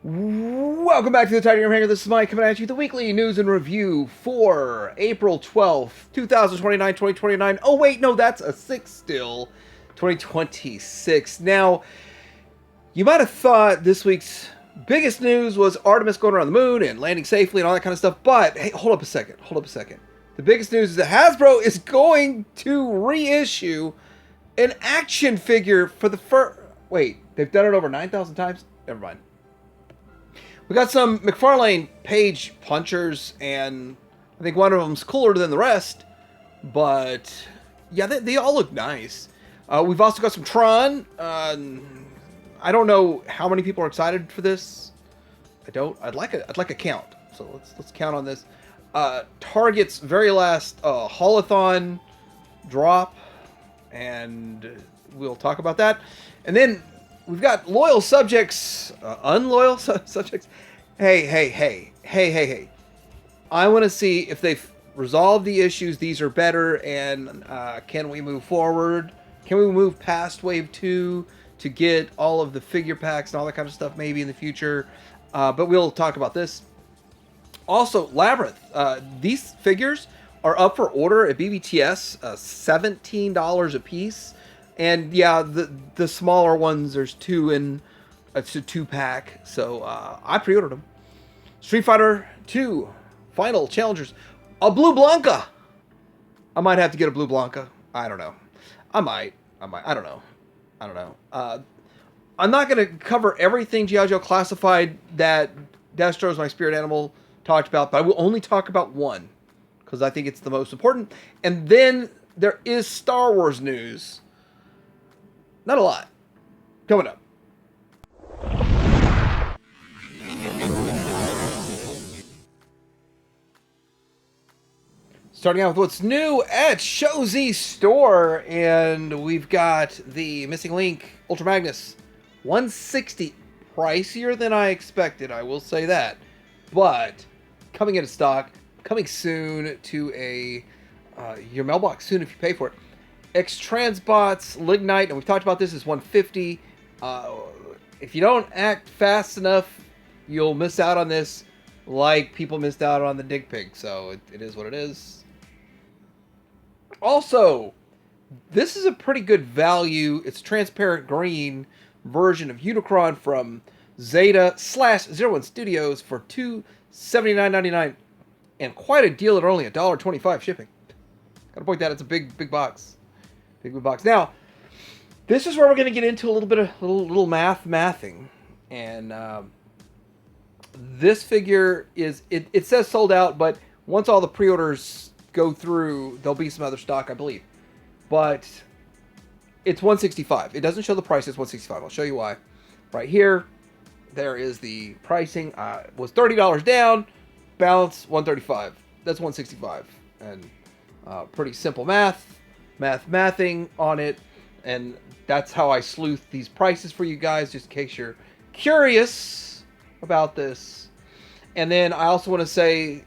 Welcome back to the Tiny Room Hanger. This is Mike coming at you with the weekly news and review for April 12th, 2029, 2029. Oh, wait, no, that's a 6 still. 2026. Now, you might have thought this week's biggest news was Artemis going around the moon and landing safely and all that kind of stuff, but hey, hold up a second. The biggest news is that Hasbro is going to reissue an action figure for the first... Wait, they've done it over 9,000 times? Never mind. We got some McFarlane Page punchers, and I think one of them's cooler than the rest. But yeah, they all look nice. We've also got some Tron. I don't know how many people are excited for this. I'd like a count. So let's count on this. Target's very last Holothon drop, and we'll talk about that. And then we've got loyal subjects, unloyal subjects. Hey. I want to see if they've resolved the issues. These are better, and can we move forward? Can we move past Wave 2 to get all of the figure packs and all that kind of stuff maybe in the future? But we'll talk about this. Also, Labyrinth. These figures are up for order at BBTS, $17 a piece. And yeah, the smaller ones, there's two in, it's a 2-pack. So I pre-ordered them. Street Fighter 2 Final Challengers. A Blue Blanca. I might have to get a Blue Blanca. I don't know. I might. I don't know. I'm not going to cover everything G.I. Joe Classified that Destro's my spirit animal talked about, but I will only talk about one because I think it's the most important. And then there is Star Wars news. Not a lot. Coming up. Starting out with what's new at Shozy Store, and we've got the Missing Link Ultra Magnus, $160, pricier than I expected. I will say that, but coming into stock, coming soon to your mailbox soon if you pay for it. X-Transbots Lignite, and we've talked about this, is $150. If you don't act fast enough, you'll miss out on this, like people missed out on the Dig Pig. So it is what it is. Also, this is a pretty good value. It's transparent green version of Unicron from Zeta/01 Studios for $279.99, and quite a deal at only $1.25 shipping. Gotta point that it's a big box. Big box. Now, this is where we're going to get into a little bit of little mathing. And this figure is, it says sold out, but once all the pre-orders go through, there'll be some other stock, I believe. But it's $165. It doesn't show the price, it's $165. I'll show you why. Right here, there is the pricing. Was $30 down, balance $135. That's $165. And pretty simple mathing on it, and that's how I sleuth these prices for you guys, just in case you're curious about this. And then I also want to say,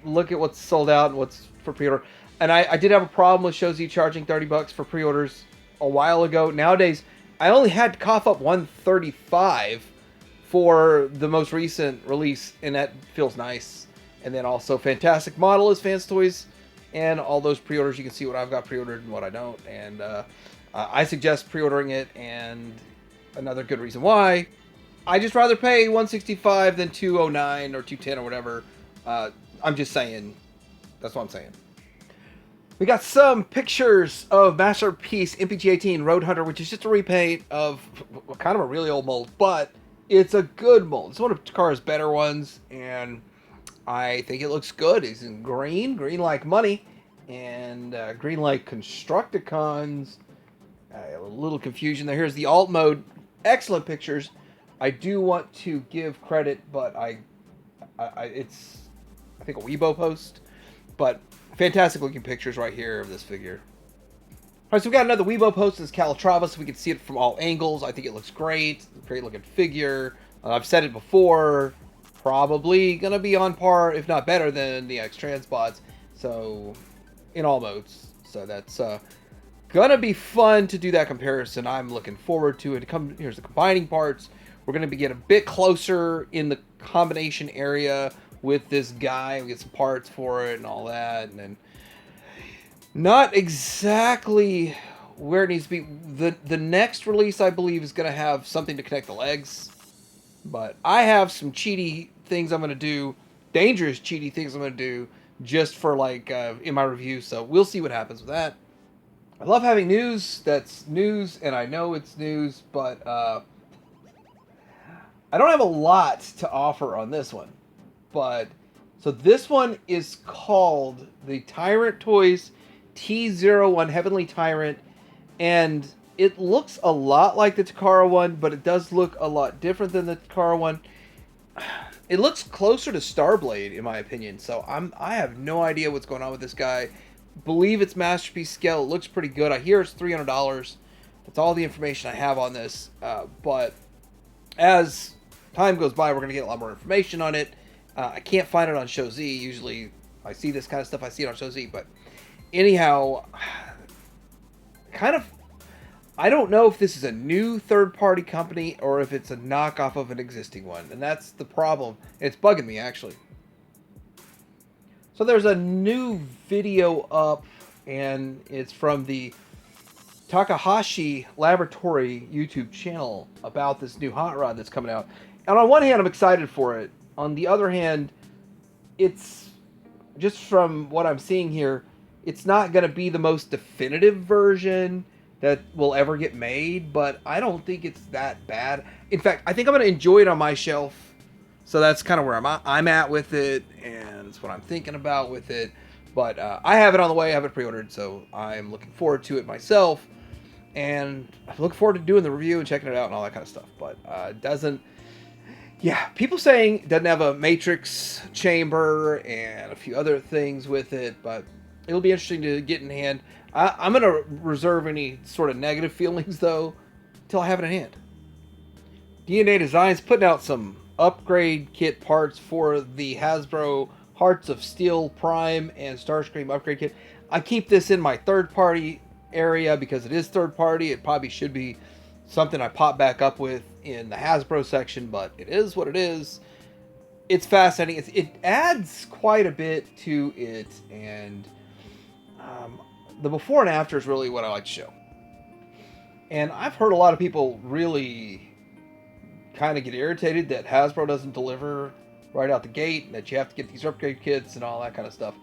look at what's sold out and what's for pre-order. And I did have a problem with Shozy charging $30 for pre-orders a while ago. Nowadays, I only had to cough up $135 for the most recent release, and that feels nice. And then also, fantastic model is Fans Toys. And all those pre-orders, you can see what I've got pre-ordered and what I don't. And I suggest pre-ordering it. And another good reason why, I just rather pay $165 than $209 or $210 or whatever. I'm just saying. That's what I'm saying. We got some pictures of Masterpiece MPG-18 Road Hunter, which is just a repaint of kind of a really old mold, but it's a good mold. It's one of Takara's better ones, and I think it looks good. It's in green like money, and green like Constructicons. A little confusion there. Here's the alt mode. Excellent pictures. I do want to give credit, but it's, I think, a Weibo post, but fantastic looking pictures right here of this figure. All right, so we got another Weibo post. This Calatrava, so we can see it from all angles. I think it looks great. Great looking figure. I've said it before. Probably going to be on par, if not better, than the X-Transbots. So, in all modes. So that's going to be fun to do that comparison. I'm looking forward to it. Here's the combining parts. We're going to get a bit closer in the combination area with this guy. We get some parts for it and all that. And then not exactly where it needs to be. The next release, I believe, is going to have something to connect the legs. But I have some cheaty things I'm going to do. Dangerous cheaty things I'm going to do just for like in my review. So we'll see what happens with that. I love having news that's news, and I know it's news, but I don't have a lot to offer on this one. But so this one is called the Tyrant Toys T01 Heavenly Tyrant, and it looks a lot like the Takara one, but it does look a lot different than the Takara one. It looks closer to Starblade, in my opinion, so I have no idea what's going on with this guy. Believe it's masterpiece scale. It looks pretty good. I hear it's $300. That's all the information I have on this. But as time goes by, we're going to get a lot more information on it. I can't find it on Show Z. Usually I see this kind of stuff, I see it on Show Z. But anyhow, kind of, I don't know if this is a new third-party company or if it's a knockoff of an existing one. And that's the problem. It's bugging me, actually. So there's a new video up, and it's from the Takahashi Laboratory YouTube channel about this new hot rod that's coming out. And on one hand, I'm excited for it. On the other hand, it's, just from what I'm seeing here, it's not going to be the most definitive version that will ever get made, but I don't think it's that bad. In fact, I think I'm going to enjoy it on my shelf. So that's kind of where I'm at with it, and it's what I'm thinking about with it. But I have it on the way. I have it pre-ordered, so I'm looking forward to it myself. And I look forward to doing the review and checking it out and all that kind of stuff. But it doesn't... Yeah, people saying it doesn't have a matrix chamber and a few other things with it, but it'll be interesting to get in hand. I'm going to reserve any sort of negative feelings, though, until I have it in hand. DNA Designs putting out some upgrade kit parts for the Hasbro Hearts of Steel Prime and Starscream upgrade kit. I keep this in my third-party area because it is third-party. It probably should be something I pop back up with in the Hasbro section, but it is what it is. It's fascinating. It adds quite a bit to it, and the before and after is really what I like to show. And I've heard a lot of people really kind of get irritated that Hasbro doesn't deliver right out the gate, that you have to get these upgrade kits and all that kind of stuff.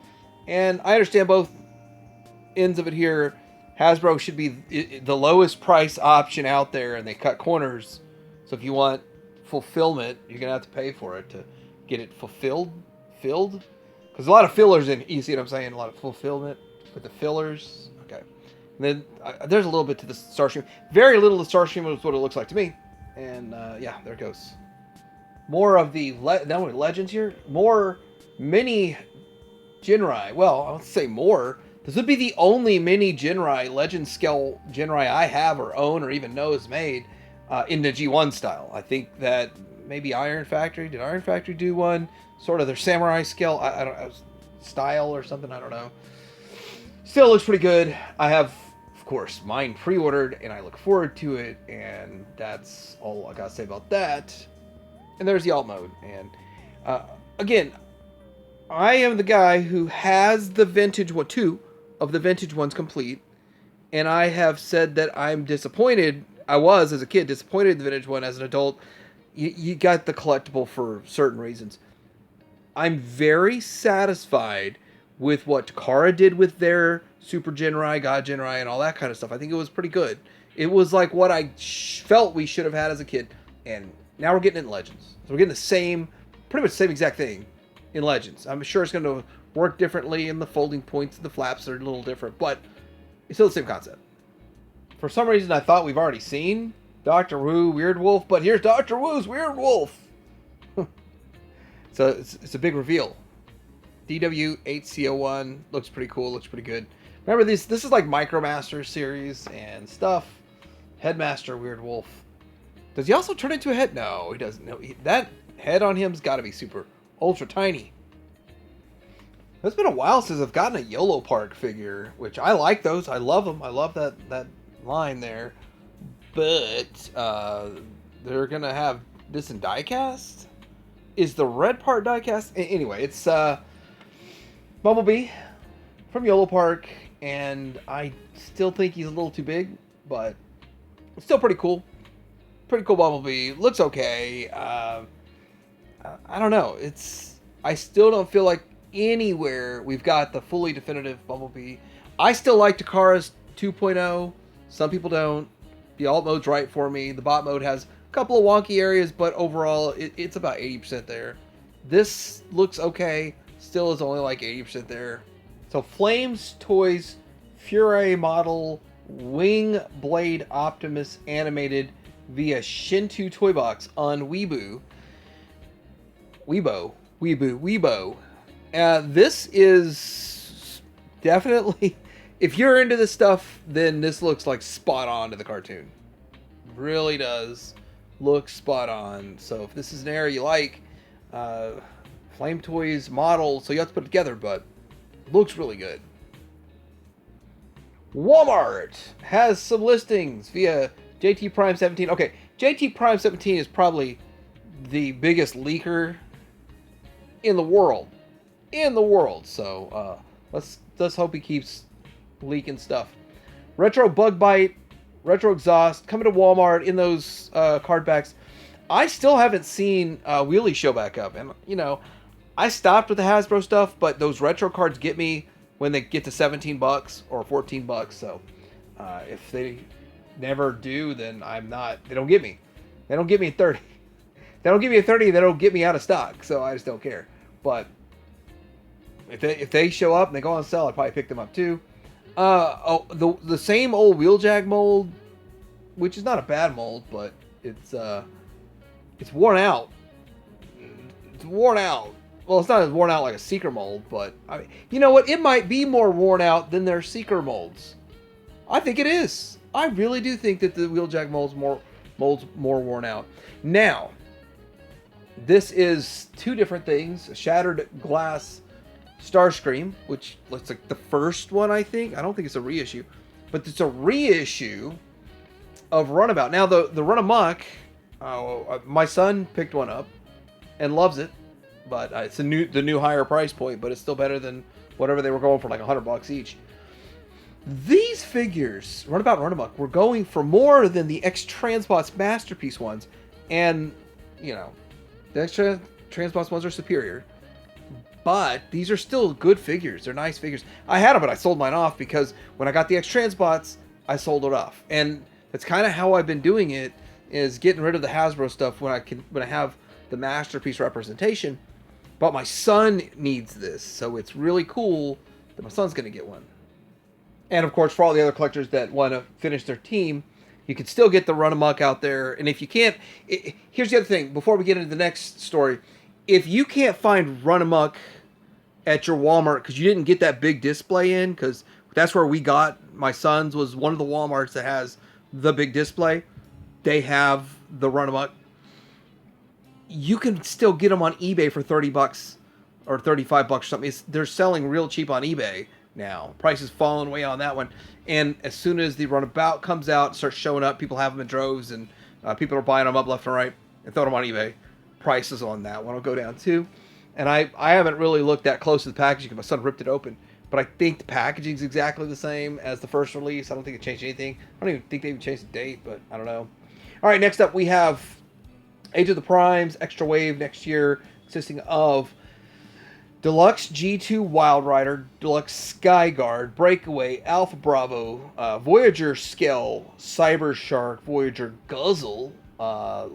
And I understand both ends of it here. Hasbro should be the lowest price option out there, and they cut corners. So if you want fulfillment, you're going to have to pay for it to get it filled. Because a lot of fillers in, you see what I'm saying? A lot of fulfillment with the fillers. Okay. And then there's a little bit to the Starstream. Very little to Starstream is what it looks like to me. And yeah, there it goes. More of the legends here. More mini Jinrai. Well, I won't say more. This would be the only mini Jinrai, legend scale Jinrai I have or own or even know is made in the G1 style. I think that maybe Iron Factory. Did Iron Factory do one? Sort of their samurai scale. I don't know. Style or something. I don't know. Still looks pretty good. I have, of course, mine pre-ordered, and I look forward to it, and that's all I gotta say about that. And there's the alt mode, and again, I am the guy who has the vintage one, two of the vintage ones complete, and I have said that I'm disappointed. I was, as a kid, disappointed in the vintage one. As an adult, you got the collectible for certain reasons. I'm very satisfied with what Takara did with their Super Jinrai, God Jinrai, and all that kind of stuff. I think it was pretty good. It was like what I felt we should have had as a kid. And now we're getting it in Legends. So we're getting the same, pretty much the same exact thing in Legends. I'm sure it's going to work differently, and the folding points and the flaps are a little different, but it's still the same concept. For some reason, I thought we've already seen Dr. Wu Weird Wolf, but here's Dr. Wu's Weird Wolf. So it's a big reveal. DW8CO1 looks pretty cool, looks pretty good. Remember, this is like Micromaster series and stuff. Headmaster Weird Wolf. Does he also turn into a head? No, he doesn't. No, that head on him's got to be super ultra tiny. It's been a while since I've gotten a YOLO Park figure, which I like those. I love them. I love that line there. But they're gonna have this in diecast? Is the red part diecast? Anyway, it's Bumblebee from Yolo Park, and I still think he's a little too big, but still pretty cool. Pretty cool Bumblebee. Looks okay. I don't know. I still don't feel like anywhere we've got the fully definitive Bumblebee. I still like Takara's 2.0. Some people don't. The alt mode's right for me. The bot mode has a couple of wonky areas, but overall, it's about 80% there. This looks okay. Still is only like 80% there. So Flames Toys Fury model Wing Blade Optimus animated via Shinto Toy Box on Weibo. This is definitely, if you're into this stuff, then this looks like spot on to the cartoon. Really does look spot on. So if this is an area you like, Flame Toys model, so you have to put it together, but looks really good. Walmart has some listings via JT Prime 17. Okay, JT Prime 17 is probably the biggest leaker in the world. So let's hope he keeps leaking stuff. Retro Bug Bite, Retro Exhaust coming to Walmart in those card backs. I still haven't seen Wheelie show back up, and you know, I stopped with the Hasbro stuff, but those retro cards get me when they get to $17 or $14. So if they never do, then I'm not. They don't get me. They don't get me 30. They don't give me a 30. They don't get me out of stock. So I just don't care. But if they show up and they go on sale, I'll probably pick them up too. The same old Wheeljack mold, which is not a bad mold, but it's worn out. It's worn out. Well, it's not as worn out like a Seeker mold, but I mean, you know what? It might be more worn out than their Seeker molds. I think it is. I really do think that the Wheeljack mold's more worn out. Now, this is two different things. A Shattered Glass Starscream, which looks like the first one, I think. I don't think it's a reissue, but it's a reissue of Runabout. Now, the Run Amok, my son picked one up and loves it. But it's the new higher price point, but it's still better than whatever they were going for, like $100 each. These figures, Runabout and Runamuck, were going for more than the X-Transbots Masterpiece ones. And, you know, the X-Transbots ones are superior. But these are still good figures. They're nice figures. I had them, but I sold mine off because when I got the X-Transbots, I sold it off. And that's kind of how I've been doing it, is getting rid of the Hasbro stuff when I have the Masterpiece representation. But my son needs this, so it's really cool that my son's going to get one. And of course, for all the other collectors that want to finish their team, you can still get the Run Amok out there. And if you can't, here's the other thing, before we get into the next story. If you can't find Run Amok at your Walmart because you didn't get that big display in, because that's where we got, my son's was one of the Walmarts that has the big display. They have the Run Amok. You can still get them on eBay for $30 or $35 or something. They're selling real cheap on eBay now. Prices falling way on that one. And as soon as the Runabout comes out, starts showing up, people have them in droves, and people are buying them up left and right and throwing them on eBay. Prices on that one will go down too. And I haven't really looked that close to the packaging because my son ripped it open. But I think the packaging is exactly the same as the first release. I don't think it changed anything. I don't even think they even changed the date, but I don't know. All right, next up we have Age of the Primes, Extra Wave next year, consisting of Deluxe G2 Wild Rider, Deluxe Skyguard, Breakaway, Alpha Bravo, Voyager Skell, Cyber Shark, Voyager Guzzle,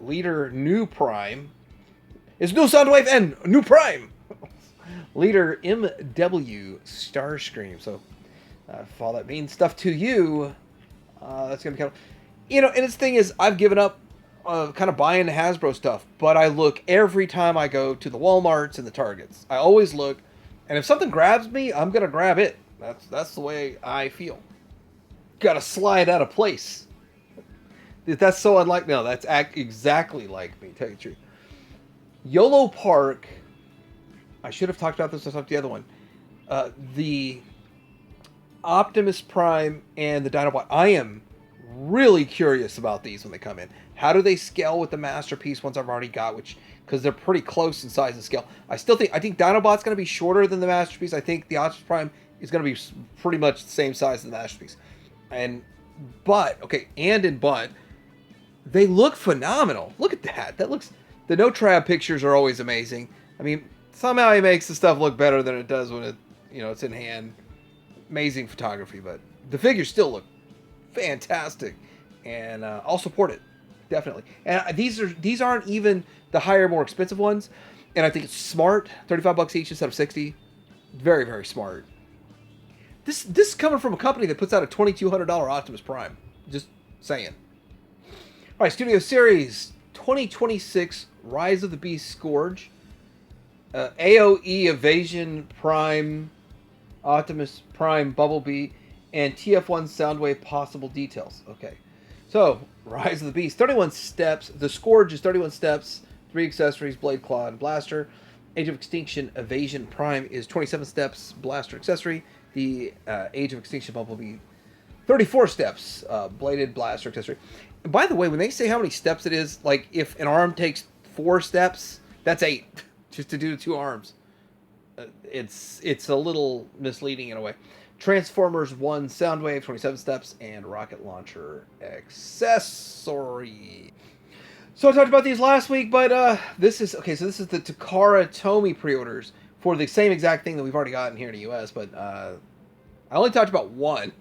Leader New Prime. It's New Soundwave and New Prime! Leader MW Starscream. So, if all that means stuff to you, that's going to be kind of... You know, and its thing is, I've given up kind of buying the Hasbro stuff, but I look every time I go to the Walmarts and the Targets. I always look, and if something grabs me, I'm gonna grab it. That's the way I feel. Gotta slide out of place. That's so unlike, no, that's exactly like me, tell you the truth. Yolo Park, I should have talked about this stuff, the other one. The Optimus Prime and the Dinobot. I am really curious about these when they come in. How do they scale with the Masterpiece ones I've already got, which because they're pretty close in size and scale. I think Dinobot's going to be shorter than the Masterpiece. I think the Optimus Prime is going to be pretty much the same size as the Masterpiece. But they look phenomenal. Look at that. The no trab pictures are always amazing. I mean, somehow he makes the stuff look better than it does when it's in hand. Amazing photography, but the figures still look fantastic, and I'll support it definitely. And these aren't even the higher, more expensive ones, and I think it's smart. $35 each instead of $60. Very, very smart. This is coming from a company that puts out a $2,200 Optimus Prime. Just saying. All right, Studio Series 2026 Rise of the Beast Scourge, AOE Evasion Prime, Optimus Prime Bumblebee, and TF1 Soundwave possible details. Okay, so Rise of the Beast, 31 steps. The Scourge is 31 steps, 3 accessories, Blade, Claw, and Blaster. Age of Extinction Evasion Prime is 27 steps, Blaster accessory. The Age of Extinction Bumblebee, 34 steps, Bladed, Blaster accessory. And by the way, when they say how many steps it is, like if an arm takes 4 steps, that's 8, just to do the 2 arms. It's a little misleading in a way. Transformers 1 Soundwave, 27 steps, and Rocket Launcher accessory. So I talked about these last week, but this is the Takara Tomy pre-orders for the same exact thing that we've already gotten here in the US, but I only talked about one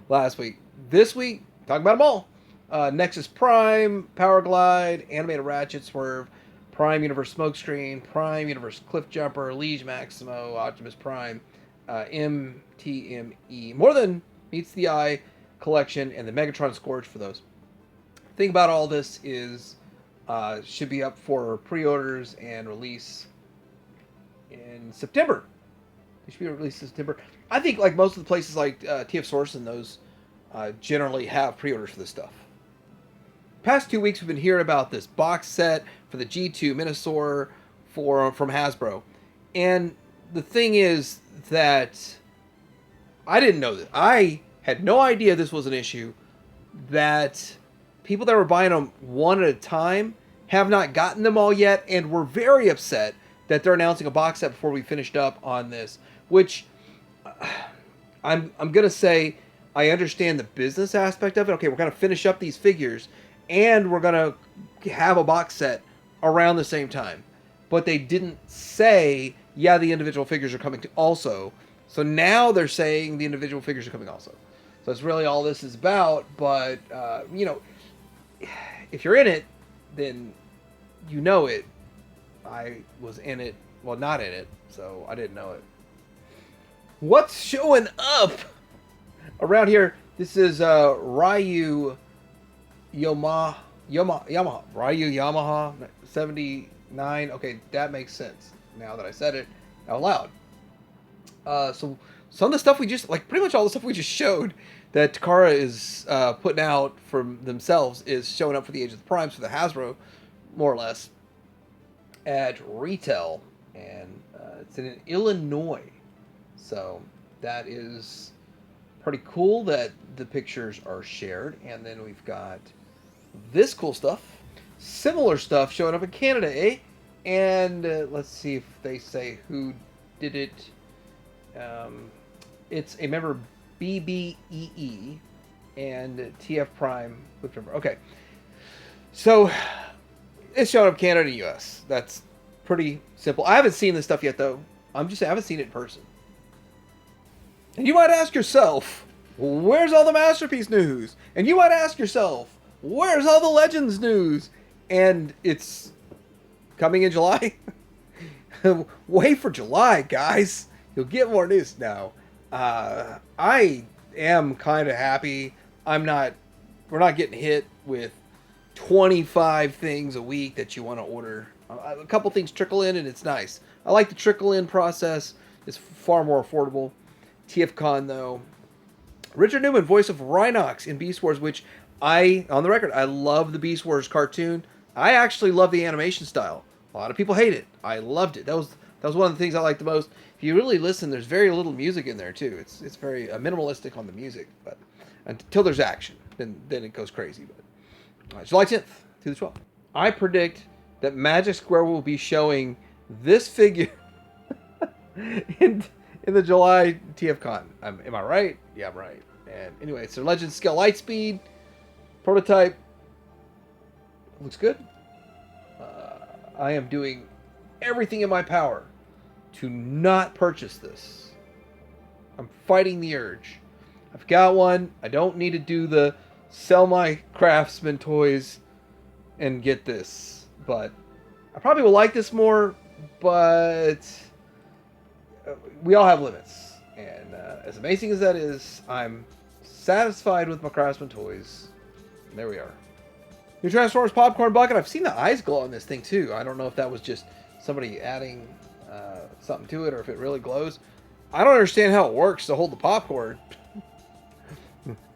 last week. This week, talking about them all. Nexus Prime, Power Glide, Animated Ratchet Swerve, Prime Universe Smokescreen, Prime Universe Cliff Jumper, Liege Maximo, Optimus Prime, MTME, More Than Meets the Eye collection, and the Megatron Scourge for those. The thing about all this is should be up for pre-orders and release in September. They should be released in September. I think like most of the places like TF Source and those generally have pre-orders for this stuff. Past 2 weeks we've been hearing about this box set for the G2 Menasor from Hasbro. And the thing is that I didn't know that. I had no idea this was an issue, that people that were buying them one at a time have not gotten them all yet and were very upset that they're announcing a box set before we finished up on this, which I'm going to say I understand the business aspect of it. Okay, we're going to finish up these figures and we're going to have a box set around the same time. But they didn't say, yeah, the individual figures are coming to also. So now they're saying the individual figures are coming also. So that's really all this is about. But, if you're in it, then you know it. I was in it. Well, not in it. So I didn't know it. What's showing up around here? This is Ryu Yamaha. Ryu Yamaha 79. Okay, that makes sense now that I said it out loud. So some of the stuff we just, like pretty much all the stuff we just showed that Takara is putting out for themselves is showing up for the Age of the Primes for the Hasbro, more or less, at retail. And it's in Illinois. So that is pretty cool that the pictures are shared. And then we've got this cool stuff. Similar stuff showing up in Canada, eh? And let's see if they say who did it. It's a member BBEE and TF Prime. Okay. So it's showing up Canada and US. That's pretty simple. I haven't seen this stuff yet, though. I'm just saying I haven't seen it in person. And you might ask yourself, where's all the Masterpiece news? And you might ask yourself, where's all the Legends news? And it's coming in July. Wait for July, guys. You'll get more news now. I am kind of happy. We're not getting hit with 25 things a week that you want to order. A couple things trickle in and it's nice. I like the trickle in process. It's far more affordable. TFCon though. Richard Newman, voice of Rhinox in Beast Wars, which on the record, I love the Beast Wars cartoon. I actually love the animation style. A lot of people hate it. I loved it. That was one of the things I liked the most. If you really listen, there's very little music in there too. It's very minimalistic on the music, but until there's action. then it goes crazy. But July 10th through the 12th. I predict that Magic Square will be showing this figure in the July TFCon. Am I right? Yeah, I'm right. And anyway, it's their Legend Scale Lightspeed prototype. Looks good. I am doing everything in my power to not purchase this. I'm fighting the urge. I've got one. I don't need to do the sell my Craftsman toys and get this. But I probably will like this more, but we all have limits. And as amazing as that is, I'm satisfied with my Craftsman toys. And there we are. New Transformers Popcorn Bucket. I've seen the eyes glow on this thing too. I don't know if that was just somebody adding something to it or if it really glows. I don't understand how it works to hold the popcorn.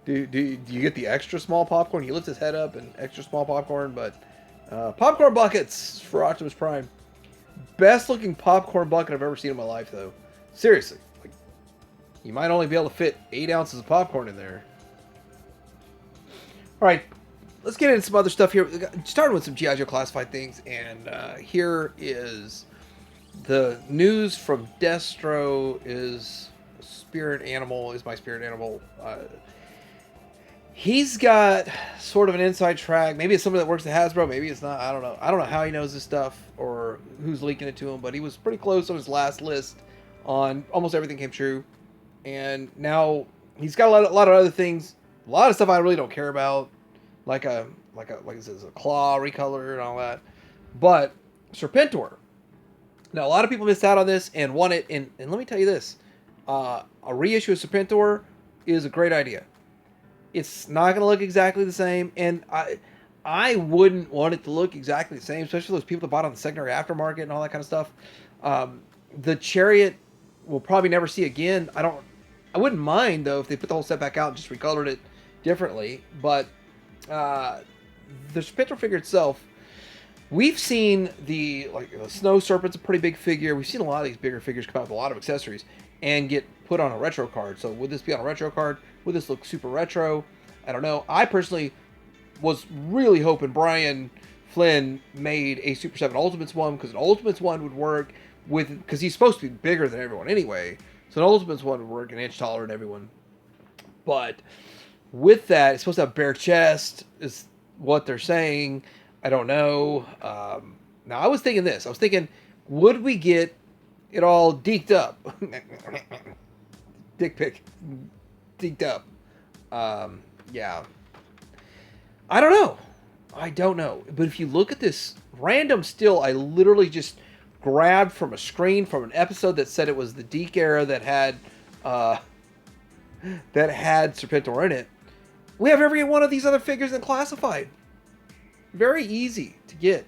do you get the extra small popcorn? He lifts his head up and extra small popcorn, but popcorn buckets for Optimus Prime. Best looking popcorn bucket I've ever seen in my life, though. Seriously, like, you might only be able to fit 8 ounces of popcorn in there. All right, let's get into some other stuff here. Starting with some G.I. Joe classified things, and here is the news from Destro. Is spirit animal, is my spirit animal. He's got sort of an inside track. Maybe it's somebody that works at Hasbro. Maybe it's not. I don't know. I don't know how he knows this stuff or who's leaking it to him, but he was pretty close on his last list on almost everything came true. And now he's got a lot of other things. A lot of stuff I really don't care about. Like it says, a claw recolor and all that. But Serpentor. Now, a lot of people missed out on this and want it. And let me tell you this. A reissue of Serpentor is a great idea. It's not going to look exactly the same. And I wouldn't want it to look exactly the same, especially those people that bought on the secondary aftermarket and all that kind of stuff. The Chariot we'll probably never see again. I wouldn't mind, though, if they put the whole set back out and just recolored it differently. But the Serpentor figure itself, we've seen the Snow Serpent's a pretty big figure. We've seen a lot of these bigger figures come out with a lot of accessories and get put on a retro card. So would this be on a retro card? Would this look super retro? I don't know. I personally was really hoping Brian Flynn made a Super 7 Ultimates one, because an Ultimates one would work because he's supposed to be bigger than everyone anyway. So an Ultimates one would work an inch taller than everyone. But with that, it's supposed to have bare chest, is what they're saying. I don't know. Now, I was thinking this. I was thinking, would we get it all deked up? Dick pic. Deked up. Yeah. I don't know. But if you look at this random still, I literally just grabbed from a screen from an episode that said it was the Deke era that had Serpentor in it. We have every one of these other figures in classified. Very easy to get.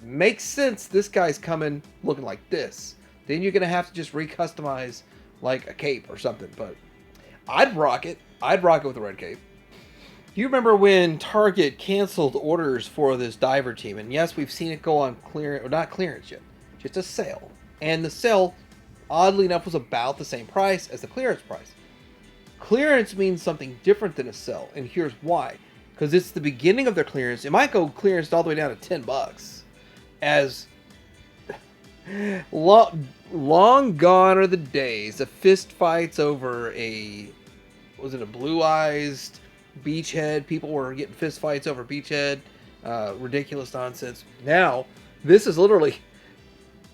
Makes sense this guy's coming looking like this. Then you're going to have to just recustomize like a cape or something. But I'd rock it. I'd rock it with a red cape. Do you remember when Target canceled orders for this diver team? And yes, we've seen it go on clearance, or not clearance yet, just a sale. And the sale, oddly enough, was about the same price as the clearance price. Clearance means something different than a sale, and here's why. Because it's the beginning of their clearance. It might go clearance all the way down to $10. As long gone are the days of fist fights over a blue-eyed beachhead. People were getting fist fights over beachhead. Ridiculous nonsense. Now, this is literally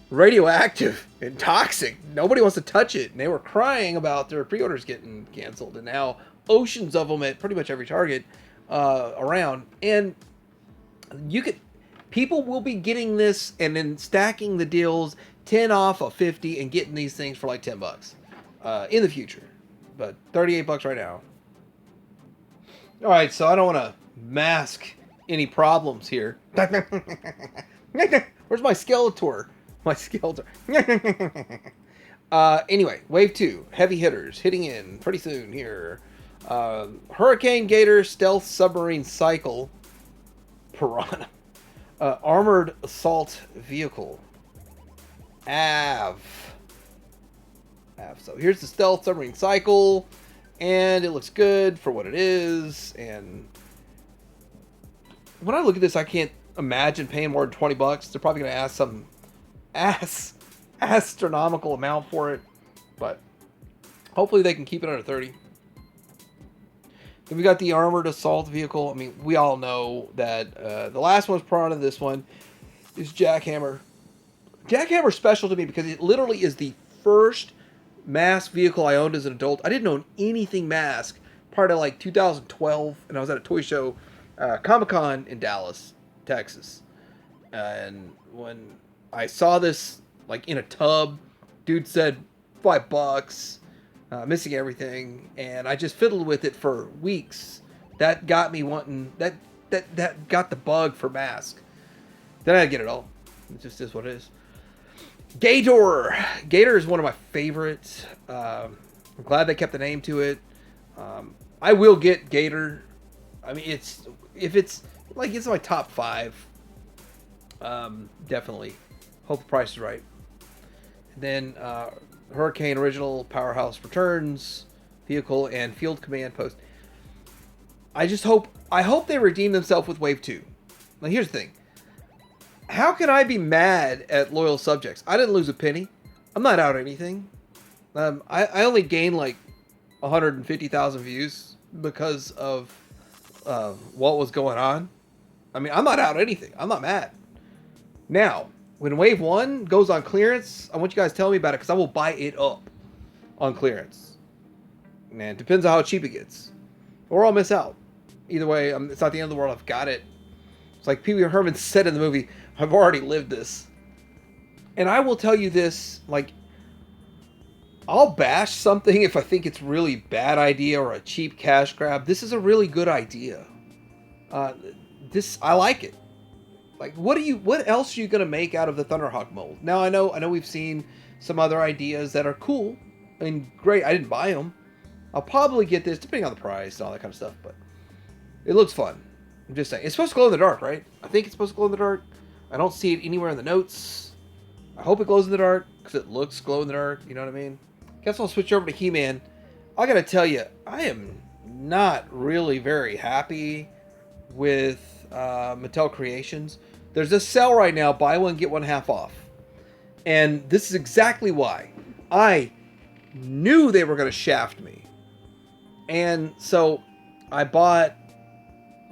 radioactive and toxic. Nobody wants to touch it. And they were crying about their pre-orders getting canceled. And now oceans of them at pretty much every Target around. And people will be getting this and then stacking the deals 10 off of 50 and getting these things for like $10 in the future. But $38 right now. All right, so I don't want to mask any problems here. Where's my Skeletor? My Skeletor. Anyway, Wave 2. Heavy hitters hitting in pretty soon here. Hurricane Gator Stealth Submarine Cycle. Piranha. Armored Assault Vehicle. AV. So here's the Stealth Submarine Cycle. And it looks good for what it is. And when I look at this, I can't imagine paying more than $20. They're probably going to ask some astronomical amount for it. But hopefully they can keep it under 30. Then we got the armored assault vehicle. I mean, we all know that the last one's Prawn and this one is Jackhammer. Jackhammer's special to me because it literally is the first M.A.S.K vehicle I owned as an adult. I didn't own anything M.A.S.K prior to like 2012, and I was at a toy show, Comic-Con in Dallas, Texas. And when I saw this like in a tub, dude said $5. Missing everything, and I just fiddled with it for weeks. That got me wanting that got the bug for M.A.S.K. Then I get it all. It just is what it is. Gator is one of my favorites. I'm glad they kept the name to it. I will get Gator. I mean, it's my top 5. Definitely. Hope the price is right. And then Hurricane Original Powerhouse Returns vehicle and Field Command Post. I hope they redeem themselves with Wave 2. Now here's the thing. How can I be mad at loyal subjects? I didn't lose a penny. I'm not out anything. I only gained like 150,000 views because of what was going on. I mean, I'm not out anything. I'm not mad. Now, when Wave 1 goes on clearance, I want you guys to tell me about it because I will buy it up on clearance. Man, it depends on how cheap it gets. Or I'll miss out. Either way, it's not the end of the world. I've got it. It's like Pee Wee Herman said in the movie, I've already lived this. And I will tell you this, like, I'll bash something if I think it's really bad idea or a cheap cash grab. This is a really good idea. I like it. Like, what else are you going to make out of the Thunderhawk mold? Now, I know we've seen some other ideas that are cool and great. I didn't buy them. I'll probably get this, depending on the price and all that kind of stuff, but it looks fun. I'm just saying. It's supposed to glow in the dark, right? I think it's supposed to glow in the dark. I don't see it anywhere in the notes. I hope it glows in the dark, because it looks glow in the dark, you know what I mean? Guess I'll switch over to He-Man. I gotta tell you, I am not really very happy with Mattel Creations. There's a sale right now, buy one, get one half off. And this is exactly why. I knew they were going to shaft me. And so I bought, I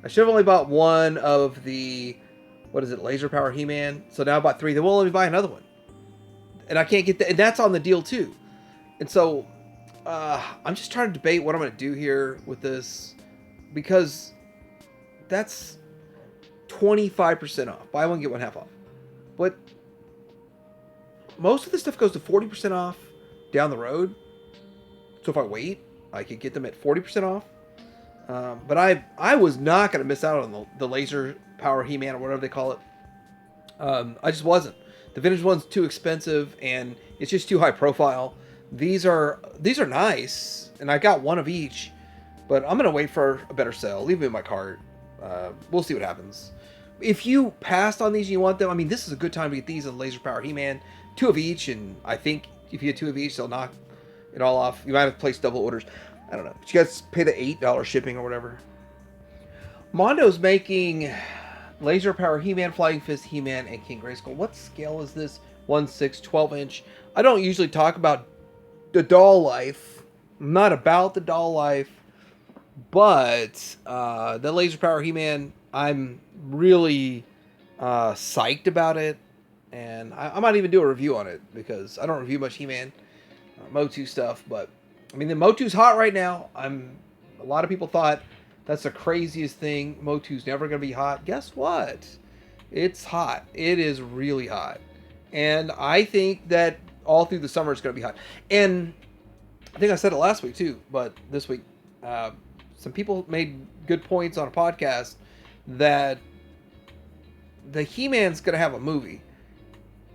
should have only bought one of the, Laser Power He-Man. So now I bought 3. They won't let me buy another one. And I can't get that. And that's on the deal too. And so I'm just trying to debate what I'm going to do here with this. Because that's 25% off. Buy one, get one half off. But most of this stuff goes to 40% off down the road. So if I wait, I could get them at 40% off. But I was not going to miss out on the Laser Power He-Man or whatever they call it. I just wasn't. The vintage one's too expensive and it's just too high profile. These are nice, and I got one of each. But I'm going to wait for a better sale. Leave them in my cart. We'll see what happens. If you passed on these and you want them, I mean, this is a good time to get these and Laser Power He-Man. 2 of each, and I think if you get 2 of each, they'll knock it all off. You might have to place double orders. I don't know. But you guys pay the $8 shipping or whatever. Mondo's making Laser Power He-Man, Flying Fist He-Man, and King Grayskull. What scale is this? 1/6, 12-inch. I don't usually talk about the doll life. I'm not about the doll life. But the Laser Power He-Man, I'm really psyched about it. And I might even do a review on it because I don't review much He-Man, Motu stuff. But, I mean, the Motu's hot right now. A lot of people thought that's the craziest thing. Motu's never going to be hot. Guess what? It's hot. It is really hot. And I think that all through the summer it's going to be hot. And I think I said it last week too, but this week, some people made good points on a podcast that the He-Man's going to have a movie.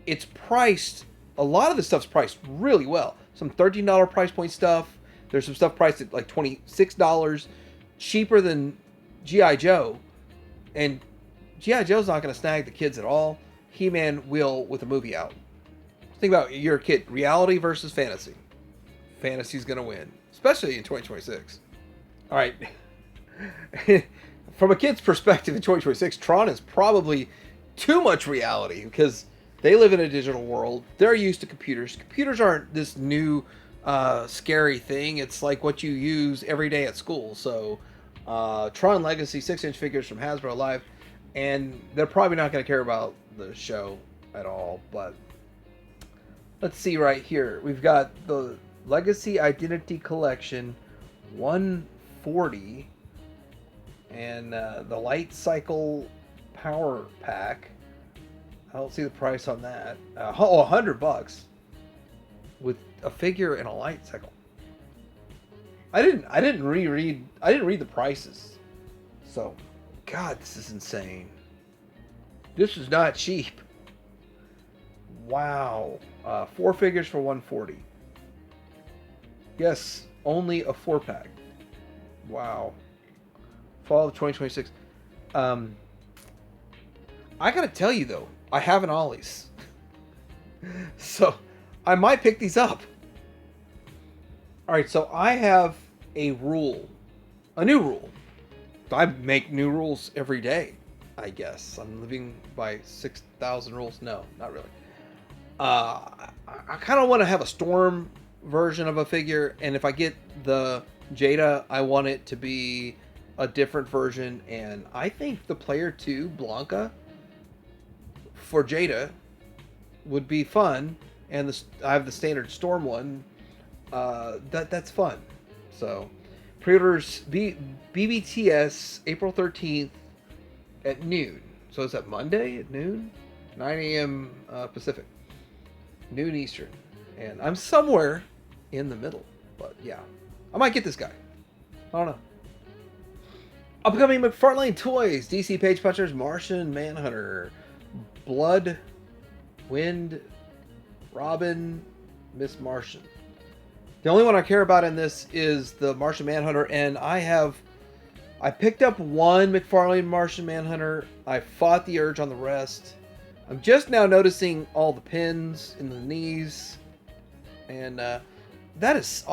It's priced, a lot of the stuff's priced really well. Some $13 price point stuff. There's some stuff priced at like $26, cheaper than G.I. Joe. And G.I. Joe's not going to snag the kids at all. He-Man will with a movie out. Think about it, you're a kid. Reality versus fantasy. fantasy's going to win, especially in 2026. All right. From a kid's perspective in 2026, Tron is probably too much reality because they live in a digital world. They're used to computers. Computers aren't this new scary thing. It's like what you use every day at school. So Tron Legacy 6-inch figures from Hasbro Live, and they're probably not going to care about the show at all. But let's see right here. We've got the Legacy Identity Collection 140 and the Light Cycle Power Pack. I don't see the price on that. $100 with a figure and a light cycle. I didn't read the prices. So, God, this is insane. This is not cheap. Wow. 4 figures for $140. Yes, only a 4-pack. Wow. Fall of 2026. I gotta tell you though, I have an Ollie's. So I might pick these up. Alright, so I have a rule. A new rule. I make new rules every day, I guess. I'm living by 6,000 rules. No, not really. I kind of want to have a Storm version of a figure, and if I get the Jada, I want it to be a different version, and I think the Player 2 Blanca for Jada would be fun, and I have the standard Storm one. That's fun. So pre-orders BBTS April 13th at noon. So is that Monday at noon? 9 a.m. Pacific, noon Eastern, and I'm somewhere in the middle. But yeah, I might get this guy. I don't know. Upcoming McFarlane Toys, DC Page Punchers, Martian Manhunter, Blood, Wind, Robin, Miss Martian. The only one I care about in this is the Martian Manhunter, and I picked up one McFarlane Martian Manhunter. I fought the urge on the rest. I'm just now noticing all the pins in the knees, and that is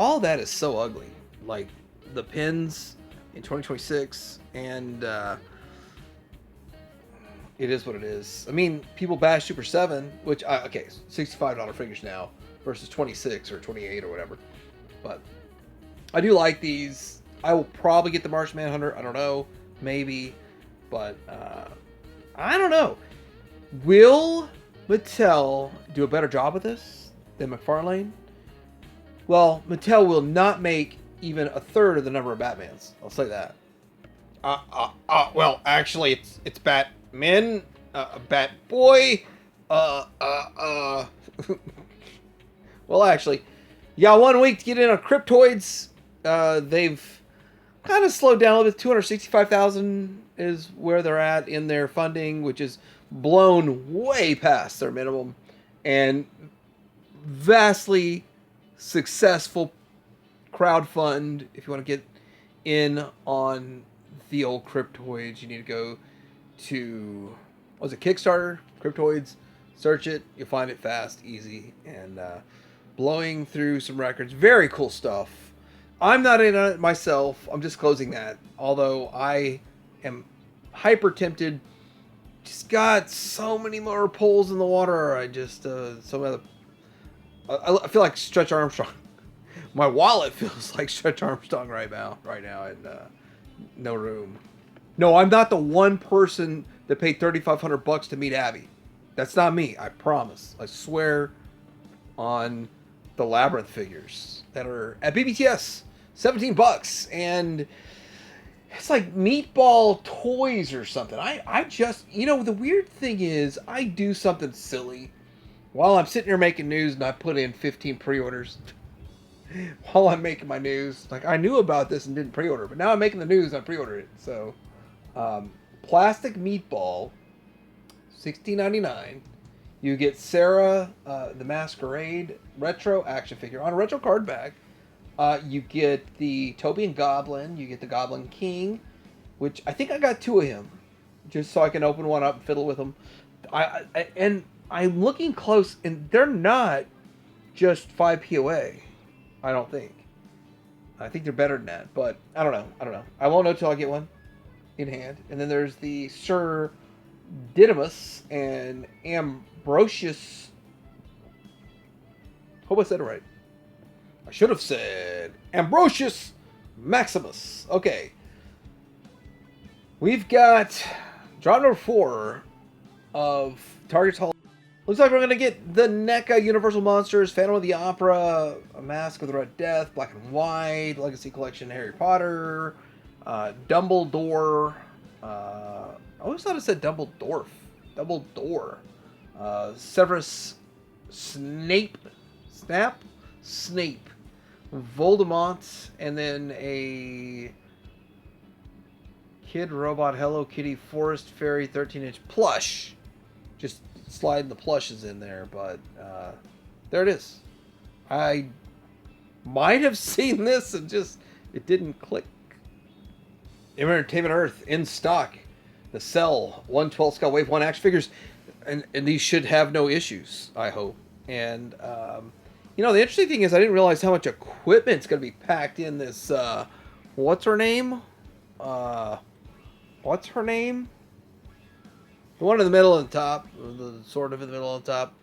so ugly. Like the pins in 2026, and it is what it is. I mean, people bash Super 7, which okay, $65 figures now versus 26 or 28 or whatever. But I do like these. I will probably get the Martian Manhunter. I don't know, maybe, but I don't know. Will Mattel do a better job of this than McFarlane? Well, Mattel will not make even a third of the number of Batmans. I'll say that. Well, actually, it's Batman, Batboy, Well, actually, you got 1 week to get in on Cryptoids. They've kind of slowed down a little bit. 265,000 is where they're at in their funding, which is blown way past their minimum, and vastly successful crowdfund. If you want to get in on the old Cryptoids, you need to go to, what was it, Kickstarter? Cryptoids. Search it. You'll find it fast, easy, and blowing through some records. Very cool stuff. I'm not in on it myself. I'm just closing that. Although I am hyper tempted. Just got so many more poles in the water. I just I feel like Stretch Armstrong. My wallet feels like Stretch Armstrong right now, and no room. No, I'm not the one person that paid $3,500 to meet Abby. That's not me. I promise. I swear on the Labyrinth figures that are at BBTS, $17, and it's like Meatball Toys or something. I just, the weird thing is, I do something silly while I'm sitting here making news, and I put in 15 pre-orders while I'm making my news. Like, I knew about this and didn't pre-order, but now I'm making the news and I pre-ordered it. So, Plastic Meatball, $16.99. You get Sarah, the Masquerade retro action figure on a retro card back. You get the Toby and Goblin. You get the Goblin King, which I think I got 2 of him, just so I can open one up and fiddle with them. And I'm looking close, and they're not just 5 POA. I don't think. I think they're better than that, but I don't know. I don't know. I won't know till I get one in hand. And then there's the Sir Didymus and Ambrosius. Hope I said it right. I should have said Ambrosius Maximus. Okay. We've got drop number 4 of Target's Hall. Looks like we're going to get the NECA Universal Monsters, Phantom of the Opera, A Mask of the Red Death, Black and White, Legacy Collection, Harry Potter, Dumbledore. I always thought it said Dumbledore. Dumbledore. Severus Snape. Snape. Voldemort. And then a Kid Robot Hello Kitty Forest Fairy 13-inch plush. Just sliding the plushes in there, but there it is. I might have seen this and just it didn't click. Entertainment Earth in stock. The Cell 112 scale Wave 1 action figures, and these should have no issues, I hope. And you know, the interesting thing is I didn't realize how much equipment's going to be packed in this. What's her name? What's her name? The one in the middle and top, sort of in the middle and top.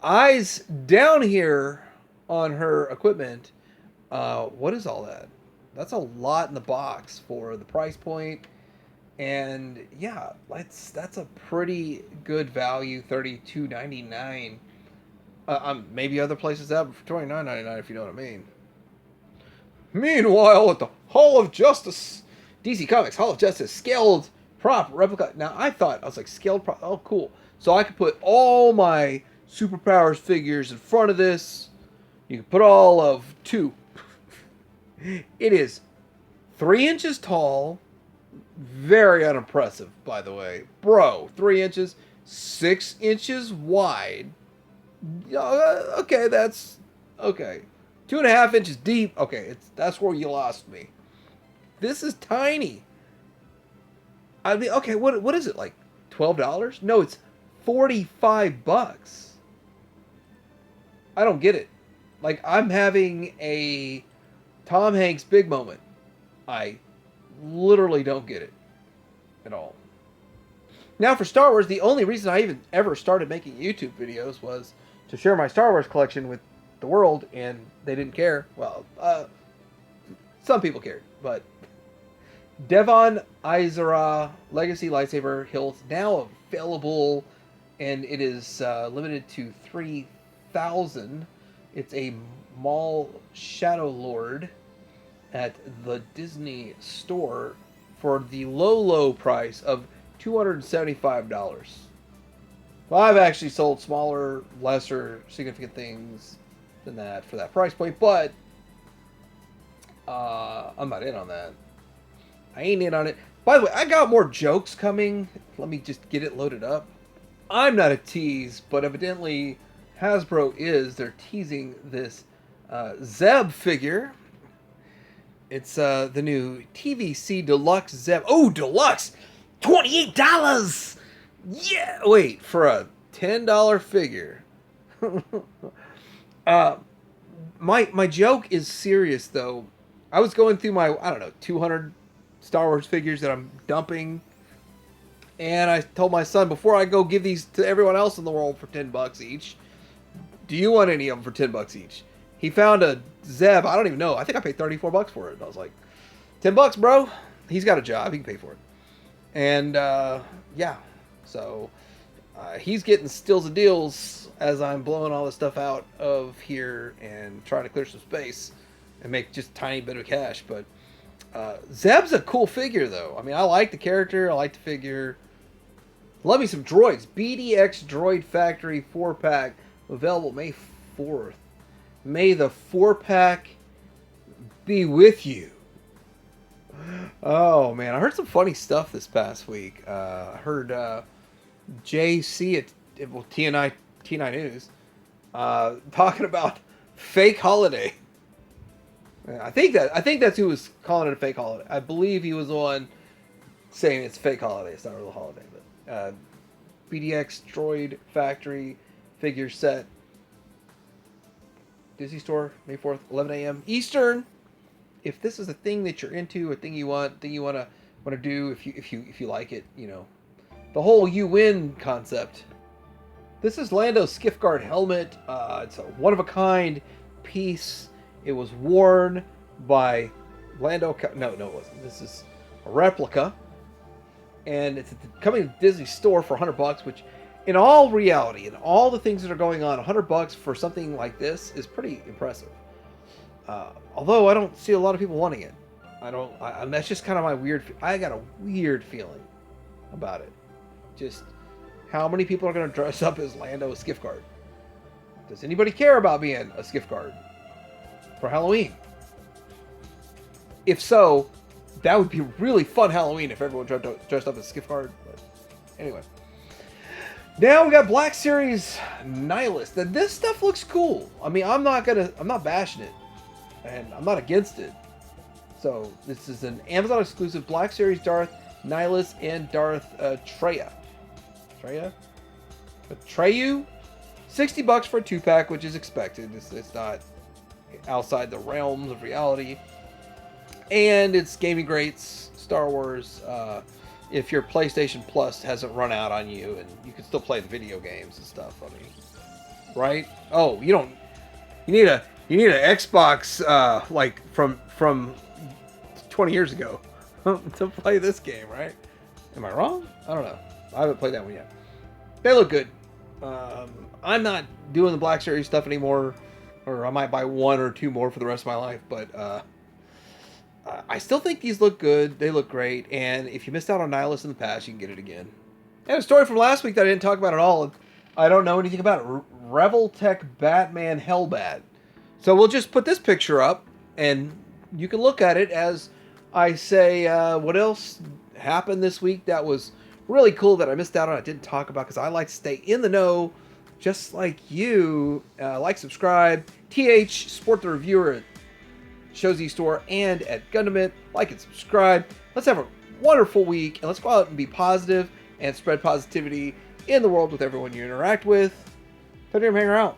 Eyes down here on her equipment. What is all that? That's a lot in the box for the price point. And yeah, that's a pretty good value, $32.99. Maybe other places have for $29.99 if you know what I mean. Meanwhile, at the Hall of Justice, DC Comics Hall of Justice scaled prop replica. Now I was like scaled prop. Oh, cool. So I could put all my Superpowers figures in front of this. You can put all of 2. It is 3 inches tall. Very unimpressive, by the way. Bro, 3 inches, 6 inches wide. Okay, that's okay. 2.5 inches deep. Okay, that's where you lost me. This is tiny. I mean, okay, what is it, like $12? No, it's $45. I don't get it. Like, I'm having a Tom Hanks big moment. I literally don't get it at all. Now, for Star Wars, the only reason I even ever started making YouTube videos was to share my Star Wars collection with the world, and they didn't care. Well, some people cared, but Devon Izara Legacy Lightsaber hilt now available, and it is limited to 3,000. It's a Maul Shadow Lord at the Disney store for the low price of $275. Well, I've actually sold smaller, lesser, significant things than that for that price point, but I'm not in on that. I ain't in on it. By the way, I got more jokes coming. Let me just get it loaded up. I'm not a tease, but evidently Hasbro is. They're teasing this Zeb figure. It's the new TVC Deluxe Zeb. Oh, Deluxe! $28! Yeah! Wait, for a $10 figure. My joke is serious, though. I was going through my, 200 Star Wars figures that I'm dumping. And I told my son, before I go give these to everyone else in the world for $10 each, do you want any of them for $10 each? He found a Zeb. I don't even know. I think I paid $34 for it. And I was like, $10, bro. He's got a job. He can pay for it. And yeah, so he's getting steals and deals as I'm blowing all this stuff out of here and trying to clear some space and make just a tiny bit of cash. But Zeb's a cool figure, though. I mean, I like the character. I like the figure. Love me some droids. BDX Droid Factory 4-pack available May 4th. May the 4-pack be with you. Oh, man. I heard some funny stuff this past week. I heard JC at TNI News talking about fake holiday. I think that's who was calling it a fake holiday. I believe he was the one saying it's fake holiday. It's not a real holiday. But BDX Droid Factory figure set Disney Store, May 4th, 11 a.m. Eastern. If this is a thing that you're into, a thing you want to do, if you like it, you know, the whole you win concept. This is Lando's Skiff Guard helmet. It's a one of a kind piece. It was worn by Lando. No, it wasn't. This is a replica, and it's coming to Disney Store for $100, which, in all reality, and all the things that are going on, $100 for something like this is pretty impressive. Although I don't see a lot of people wanting it. That's just kind of my weird. I got a weird feeling about it. Just how many people are going to dress up as Lando Skiff Guard? Does anybody care about being a Skiff Guard for Halloween? If so, that would be really fun Halloween if everyone dressed up as Skiff Guard. But anyway. Now we got Black Series Nihilist. And this stuff looks cool. I mean, I'm not bashing it. And I'm not against it. So, this is an Amazon exclusive Black Series Darth Nihilist and Darth Atreyu. $60 for a 2-pack, which is expected. It's not outside the realms of reality. And it's Gaming Greats, Star Wars. If your PlayStation Plus hasn't run out on you, and you can still play the video games and stuff. I mean, right? Oh, you don't. You need an Xbox like from 20 years ago to play this game, right? Am I wrong? I don't know. I haven't played that one yet. They look good. I'm not doing the Black Series stuff anymore, or I might buy one or two more for the rest of my life, but I still think these look good. They look great, and if you missed out on Nihilus in the past, you can get it again. I have a story from last week that I didn't talk about at all. I don't know anything about it. Reveltech Batman Hellbat. So we'll just put this picture up, and you can look at it as I say what else happened this week that was really cool that I missed out on. I didn't talk about because I like to stay in the know, just like you. Like, subscribe. TH Support the Reviewer at Shozy Store and at Gundam It. Like and subscribe. Let's have a wonderful week, and let's go out and be positive and spread positivity in the world with everyone you interact with. Tell your hanger out.